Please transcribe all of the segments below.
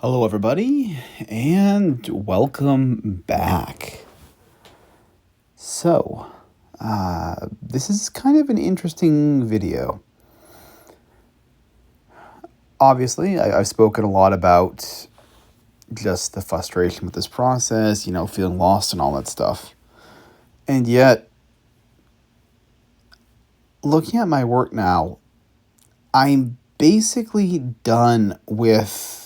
Hello, everybody, and welcome back. So, this is kind of an interesting video. Obviously, I've spoken a lot about just the frustration with this process, feeling lost and all that stuff. And yet, looking at my work now, I'm basically done with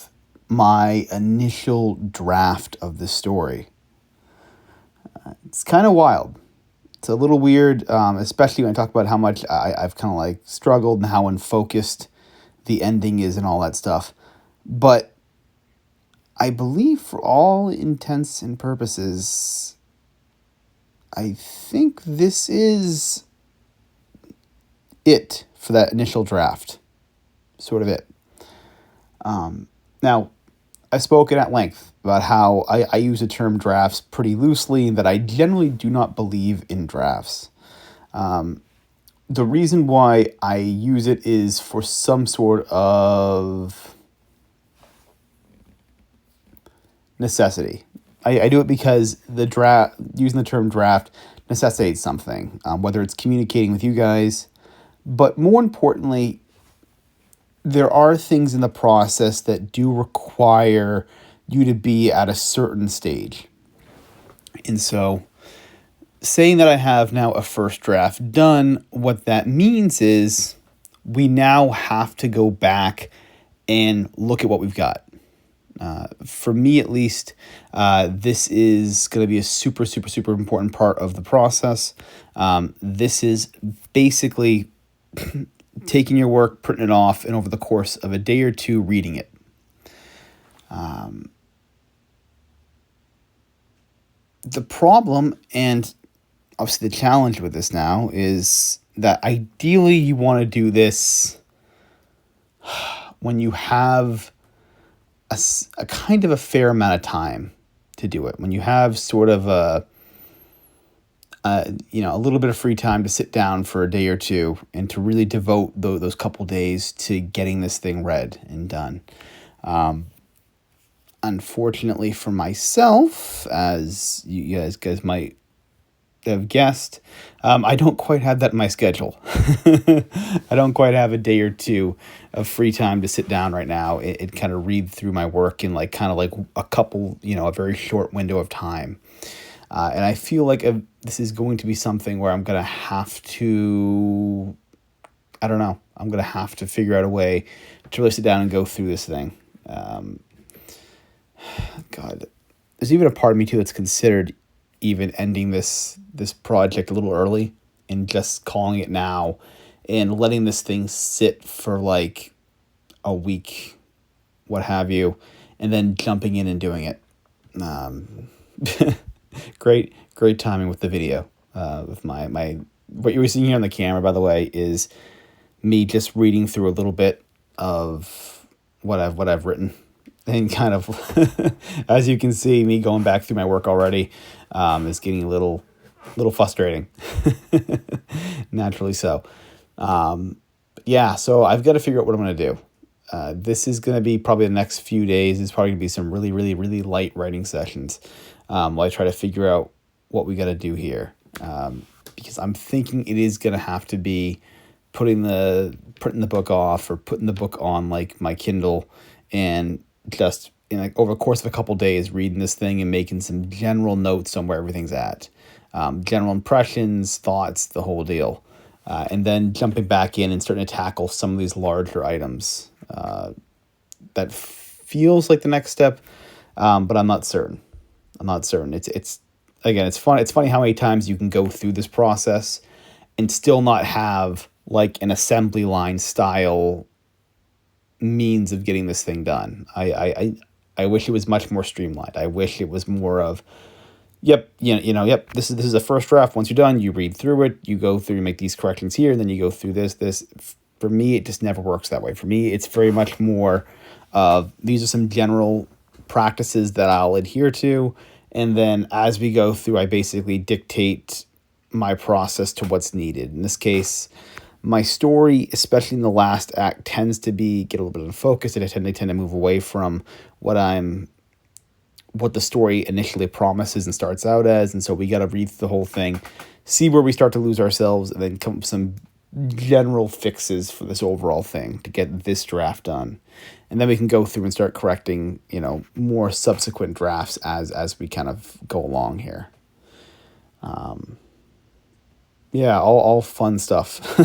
my initial draft of the story. It's kind of wild. It's a little weird, especially when I talk about how much I've kind of like struggled and how unfocused the ending is and all that stuff. But I believe for all intents and purposes, I think this is it for that initial draft. Sort of it. Now, I've spoken at length about how I use the term drafts pretty loosely and that I generally do not believe in drafts. The reason why I use it is for some sort of necessity. I do it because using the term draft necessitates something, whether it's communicating with you guys, but more importantly, there are things in the process that do require you to be at a certain stage. And so, saying that I have now a first draft done, what that means is we now have to go back and look at what we've got. For me, at least, this is going to be a super, super, super important part of the process. This is basically taking your work, printing it off, and over the course of a day or two, reading it. The problem, and obviously the challenge with this now, is that ideally you want to do this when you have a kind of a fair amount of time to do it. When you have sort of a little bit of free time to sit down for a day or two and to really devote those couple days to getting this thing read and done. Unfortunately for myself, as you guys might have guessed, I don't quite have that in my schedule. I don't quite have a day or two of free time to sit down right now and kind of read through my work in like a couple, a very short window of time. And I feel like this is going to be something where I'm going to have to, I'm going to have to figure out a way to really sit down and go through this thing. God, there's even a part of me too that's considered even ending this project a little early and just calling it now and letting this thing sit for like a week, what have you, and then jumping in and doing it. Great timing with the video. With my what you're seeing here on the camera, by the way, is me just reading through a little bit of what I've written, and kind of as you can see, me going back through my work already is getting a little frustrating. Naturally so. So I've got to figure out what I'm going to do. This is going to be probably the next few days. It's probably going to be some really, really, really light writing sessions while I try to figure out what we got to do here. Because I'm thinking it is going to have to be printing the book off or putting the book on like my Kindle and just over the course of a couple days reading this thing and making some general notes on where everything's at. General impressions, thoughts, the whole deal. And then jumping back in and starting to tackle some of these larger items. That feels like the next step, but I'm not certain. It's again, it's fun. It's funny how many times you can go through this process and still not have like an assembly line style means of getting this thing done. I wish it was much more streamlined. I wish it was more of, yep. This is a first draft. Once you're done, you read through it, you go through, you make these corrections here, and then you go through this. For me, it just never works that way. For me, it's very much more of these are some general practices that I'll adhere to, and then as we go through, I basically dictate my process to what's needed. In this case, My story, especially in the last act, tends to get a little bit unfocused, and I tend to move away from what the story initially promises and starts out as. And so we got to read through the whole thing, see where we start to lose ourselves, and then come up with some general fixes for this overall thing to get this draft done. And then we can go through and start correcting, more subsequent drafts as we kind of go along here. Yeah, all fun stuff.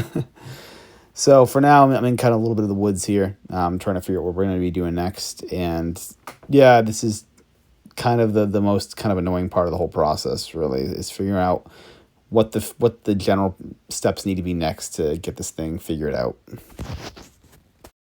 So for now, I'm in kind of a little bit of the woods here. I'm trying to figure out what we're going to be doing next. And yeah, this is kind of the most kind of annoying part of the whole process, really, is figuring out what the general steps need to be next to get this thing figured out.